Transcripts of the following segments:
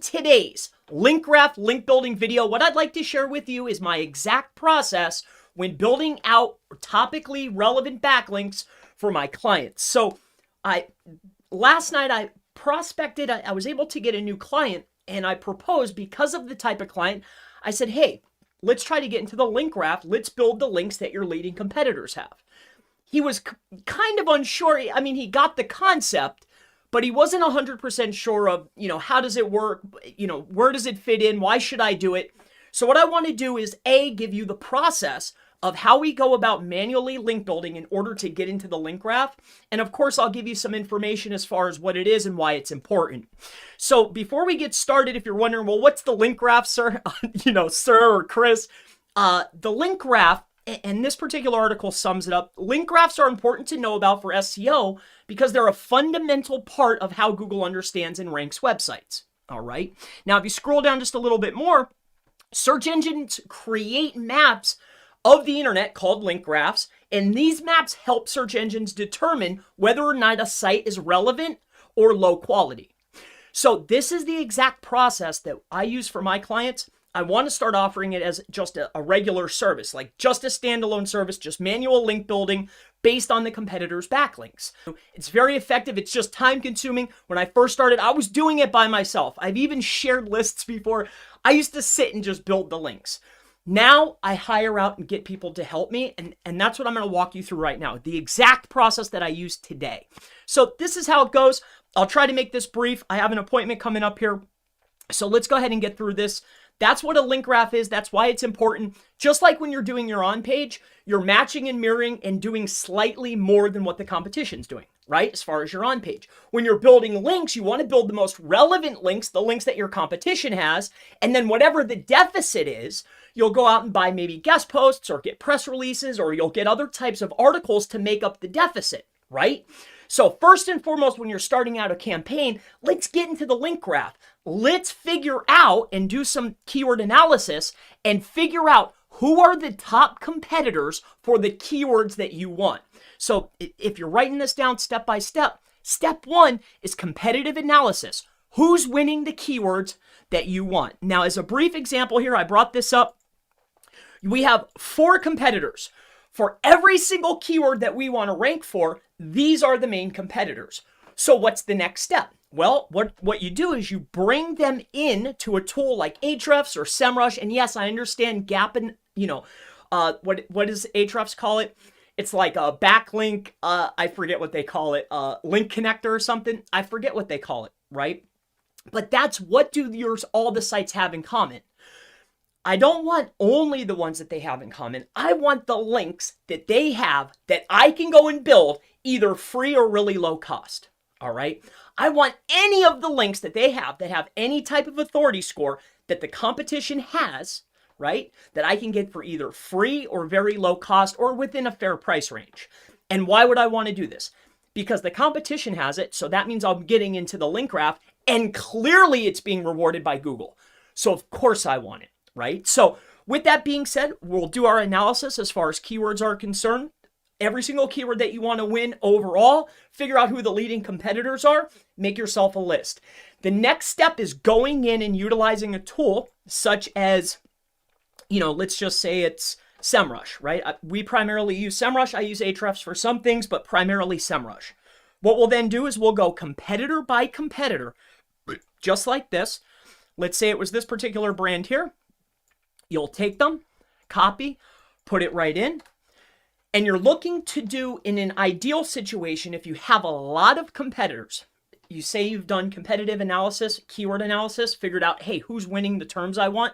Today's link graph, link building video, what I'd like to share with you is my exact process when building out topically relevant backlinks for my clients. So last night I prospected, I was able to get a new client, and I proposed, because of the type of client, I said, hey, let's try to get into the link graph. Let's build the links that your leading competitors have. He was kind of unsure. I mean, he got the concept, but he wasn't 100% sure of, how does it work? Where does it fit in? Why should I do it? So what I want to do is give you the process of how we go about manually link building in order to get into the link graph. And of course, I'll give you some information as far as what it is and why it's important. So before we get started, if you're wondering, well, what's the link graph, sir? Sir or Chris, the link graph, and this particular article sums it up. Link graphs are important to know about for SEO because they're a fundamental part of how Google understands and ranks websites. All right. Now, if you scroll down just a little bit more, search engines create maps of the internet called link graphs, and these maps help search engines determine whether or not a site is relevant or low quality. So this is the exact process that I use for my clients. I want to start offering it as just a regular service, like just a standalone service, just manual link building based on the competitors' backlinks. It's very effective. It's just time consuming. When I first started, I was doing it by myself. I've even shared lists before. I used to sit and just build the links. Now I hire out and get people to help me, and that's what I'm going to walk you through right now, the exact process that I use today. So this is how it goes. I'll try to make this brief. I have an appointment coming up here, so let's go ahead and get through this. That's what a link graph is. That's why it's important. Just like when you're doing your on page, you're matching and mirroring and doing slightly more than what the competition's doing, right? As far as your on page. When you're building links, you want to build the most relevant links, the links that your competition has, and then whatever the deficit is, you'll go out and buy maybe guest posts or get press releases, or you'll get other types of articles to make up the deficit, right? So first and foremost, when you're starting out a campaign, let's get into the link graph. Let's figure out and do some keyword analysis and figure out who are the top competitors for the keywords that you want. So if you're writing this down step by step, step one is competitive analysis. Who's winning the keywords that you want? Now, as a brief example here, I brought this up. We have 4 competitors. For every single keyword that we want to rank for, these are the main competitors. So what's the next step? Well, what you do is you bring them in to a tool like Ahrefs or SEMrush. And yes, I understand Gap and, what does Ahrefs call it? It's like a backlink, I forget what they call it, link connector or something. I forget what they call it, right? But that's what do all the sites have in common. I don't want only the ones that they have in common. I want the links that they have that I can go and build either free or really low cost. All right. I want any of the links that they have that have any type of authority score that the competition has, right? That I can get for either free or very low cost or within a fair price range. And why would I want to do this? Because the competition has it. So that means I'm getting into the link graph, and clearly it's being rewarded by Google. So of course I want it. Right? So with that being said, we'll do our analysis as far as keywords are concerned. Every single keyword that you want to win overall, figure out who the leading competitors are, make yourself a list. The next step is going in and utilizing a tool such as, let's just say it's SEMrush, right? We primarily use SEMrush. I use Ahrefs for some things, but primarily SEMrush. What we'll then do is we'll go competitor by competitor, just like this. Let's say it was this particular brand here. You'll take them, copy, put it right in, and you're looking to do in an ideal situation if you have a lot of competitors. You say you've done competitive analysis, keyword analysis, figured out, hey, who's winning the terms I want?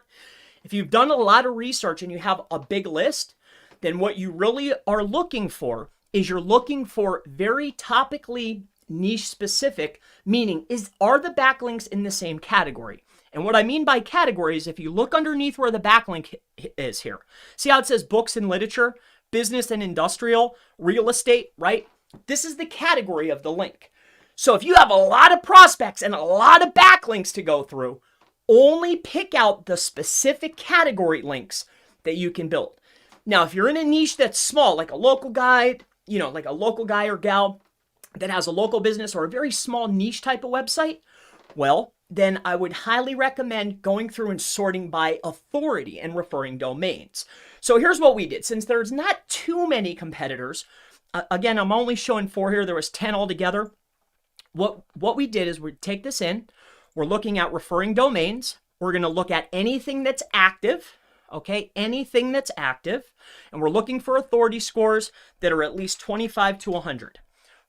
If you've done a lot of research and you have a big list, then what you really are looking for is you're looking for very topically niche specific, meaning are the backlinks in the same category? And what I mean by category is if you look underneath where the backlink is here, see how it says books and literature, business and industrial, real estate, right? This is the category of the link. So if you have a lot of prospects and a lot of backlinks to go through, only pick out the specific category links that you can build. Now, if you're in a niche that's small, like a local guy, like a local guy or gal that has a local business or a very small niche type of website, well, then I would highly recommend going through and sorting by authority and referring domains. So here's what we did. Since there's not too many competitors, again, I'm only showing 4 here. There was 10 altogether. What we did is we take this in. We're looking at referring domains. We're going to look at anything that's active, okay? Anything that's active. And we're looking for authority scores that are at least 25 to 100.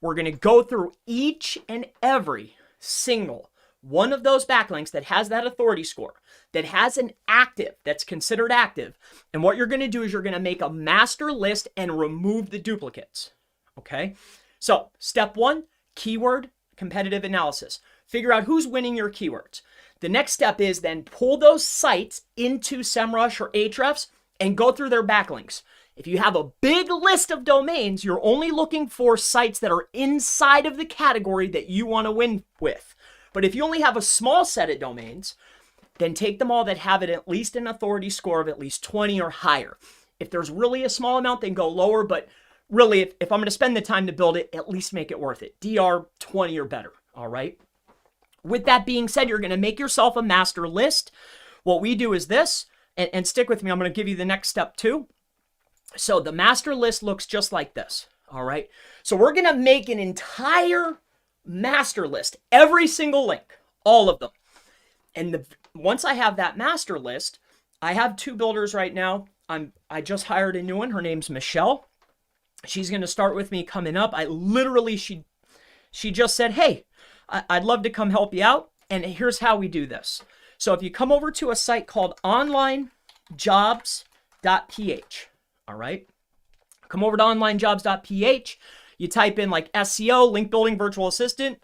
We're going to go through each and every single one of those backlinks that has that authority score, that has an active, that's considered active. And what you're going to do is you're going to make a master list and remove the duplicates, okay? So step 1, keyword competitive analysis. Figure out who's winning your keywords. The next step is then pull those sites into SEMrush or Ahrefs and go through their backlinks. If you have a big list of domains, you're only looking for sites that are inside of the category that you want to win with. But if you only have a small set of domains, then take them all that have it at least an authority score of at least 20 or higher. If there's really a small amount, then go lower. But really, if I'm going to spend the time to build it, at least make it worth it. DR 20 or better, all right? With that being said, you're going to make yourself a master list. What we do is this, and stick with me, I'm going to give you the next step too. So the master list looks just like this, all right? So we're going to make an entire master list, every single link, all of them. And once I have that master list, I have 2 builders right now. I just hired a new one. Her name's Michelle. She's going to start with me coming up. She just said, hey, I'd love to come help you out. And here's how we do this. So if you come over to a site called onlinejobs.ph, all right? Come over to onlinejobs.ph. You type in like SEO, link building, virtual assistant.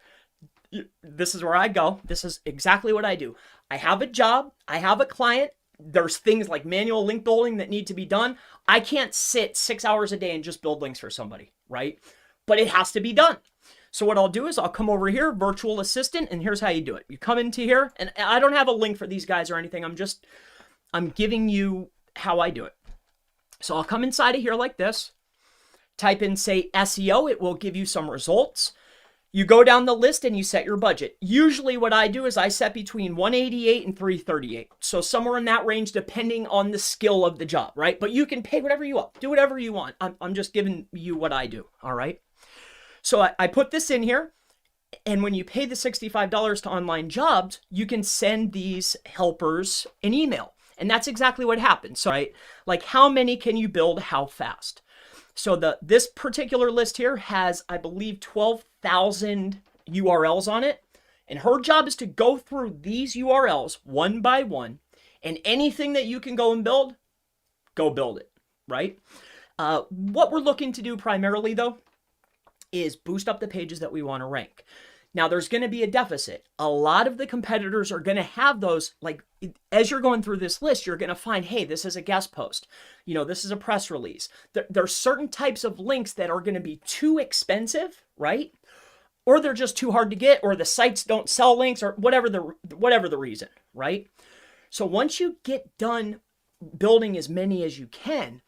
This is where I go. This is exactly what I do. I have a job. I have a client. There's things like manual link building that need to be done. I can't sit 6 hours a day and just build links for somebody, right? But it has to be done. So what I'll do is I'll come over here, virtual assistant, and here's how you do it. You come into here, and I don't have a link for these guys or anything. I'm giving you how I do it. So I'll come inside of here like this, type in, say, SEO. It will give you some results. You go down the list and you set your budget. Usually what I do is I set between 188 and 338. So somewhere in that range, depending on the skill of the job, right? But you can pay whatever you want. Do whatever you want. I'm just giving you what I do, all right? So I put this in here. And when you pay the $65 to Online Jobs, you can send these helpers an email. And that's exactly what happens, so, right? Like, how many can you build, how fast? So this particular list here has, I believe, 12,000 URLs on it. And her job is to go through these URLs one by one. And anything that you can go and build, go build it, right? What we're looking to do primarily, though, is boost up the pages that we want to rank. Now, there's going to be a deficit. A lot of the competitors are going to have those, like, as you're going through this list, you're going to find, hey, this is a guest post. You know, this is a press release. There are certain types of links that are going to be too expensive, right? Or they're just too hard to get, or the sites don't sell links, or whatever the reason, right? So once you get done building as many as you can,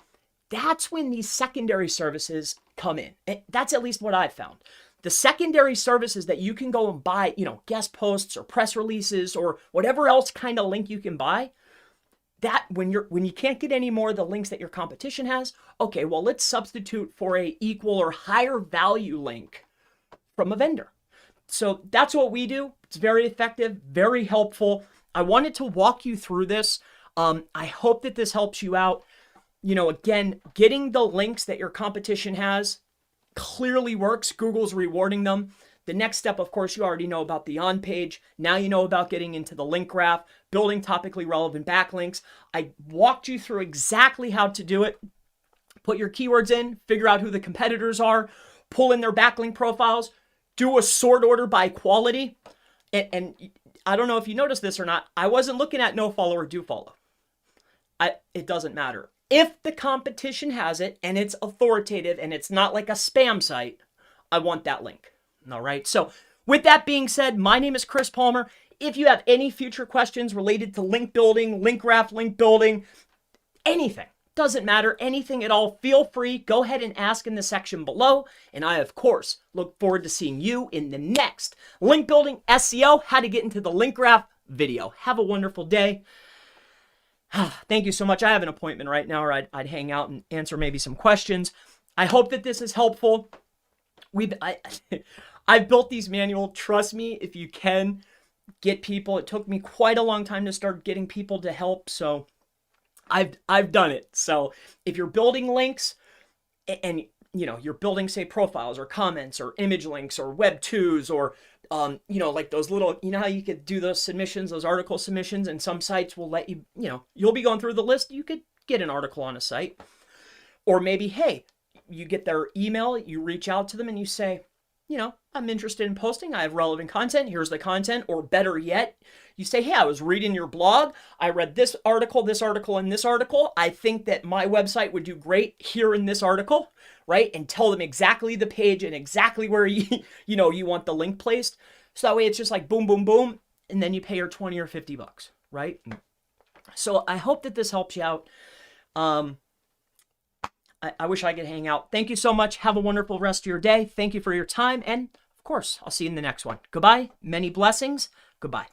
that's when these secondary services come in. And that's at least what I've found. The secondary services that you can go and buy, you know, guest posts or press releases or whatever else kind of link you can buy, that when you can't get any more of the links that your competition has, okay, well, let's substitute for a equal or higher value link from a vendor. So that's what we do. It's very effective, very helpful. I wanted to walk you through this. I hope that this helps you out. You know, again, getting the links that your competition has clearly works. Google's rewarding them. The next step, of course, you already know about the on page. Now you know about getting into the link graph, building topically relevant backlinks. I walked you through exactly how to do it. Put your keywords in, figure out who the competitors are, pull in their backlink profiles, do a sort order by quality. And I don't know if you noticed this or not. I wasn't looking at no follow or do follow. It doesn't matter. If the competition has it and it's authoritative and it's not like a spam site, I want that link. All right. So with that being said, my name is Chris Palmer. If you have any future questions related to link building, link graph, link building, anything, doesn't matter, anything at all, feel free. Go ahead and ask in the section below. And I, of course, look forward to seeing you in the next link building SEO, how to get into the link graph video. Have a wonderful day. Thank you so much. I have an appointment right now, or I'd hang out and answer maybe some questions. I hope that this is helpful. I've built these manuals. Trust me, if you can get people, it took me quite a long time to start getting people to help. So I've done it. So if you're building links and you're building, say, profiles or comments or image links or web 2s or like those little, how you could do those submissions, those article submissions, and some sites will let you, you'll be going through the list. You could get an article on a site. Or maybe, hey, you get their email, you reach out to them and you say, I'm interested in posting. I have relevant content. Here's the content. Or better yet, you say, hey, I was reading your blog. I read this article, and this article. I think that my website would do great here in this article, right? And tell them exactly the page and exactly where you want the link placed. So that way it's just like boom, boom, boom. And then you pay your 20 or 50 bucks, right? So I hope that this helps you out. I wish I could hang out. Thank you so much. Have a wonderful rest of your day. Thank you for your time. And of course, I'll see you in the next one. Goodbye. Many blessings. Goodbye.